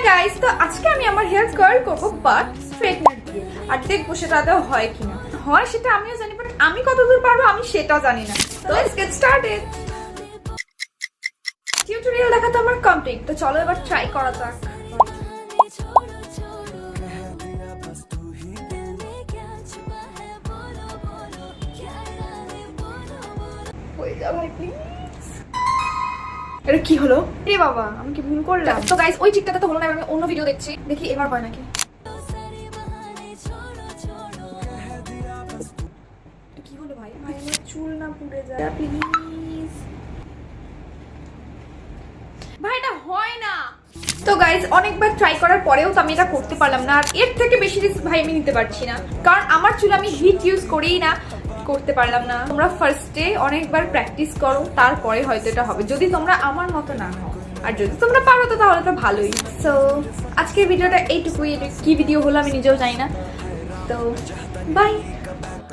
Guys, তো আজকে আমি আমার হেয়ার কার্ল করবো বাট স্ট্রেটনার দিয়ে, আর দেখবো সেটা আদৌ হয় কিনা। হয় সেটা আমিও জানি, বাট আমি কতদূর পারবো আমি সেটাও জানি না। তো লেটস গেট স্টার্টেড। টিউটোরিয়াল দেখা তো আমার কমপ্লিট, তো চলো এবার ট্রাই করা যাক। হয়ে যা ভাই প্লিজ। এটা কি হলো রে বাবা, আমি কি ভুল করলাম? তো গাইস ওই ঠিকঠাকটা তো হলো না, আমি অন্য ভিডিও দেখছি, দেখি এবার হয় নাকি। কি হলো ভাই? ভাই আমার চুল না পুড়ে যায় প্লিজ ভাই, এটা হয় না। তো গাইজ অনেকবার ট্রাই করার পরেও তো আমি এটা করতে পারলাম না, আর এর থেকে বেশি রিস্ক ভাই আমি নিতে পারছি না, কারণ আমার চুল আমি হিট ইউজ করেই না করতে পারলাম না। তোমরা ফার্স্টে অনেকবার প্র্যাকটিস করো, তারপরে হয়তো এটা হবে, যদি তোমরা আমার মতো না হও। আর যদি তোমরা পারো তো তাহলে তো ভালোই। সো আজকের ভিডিওটা এইটুকুই। এটা কি ভিডিও হলো আমি নিজেও জানি না। তো বাই।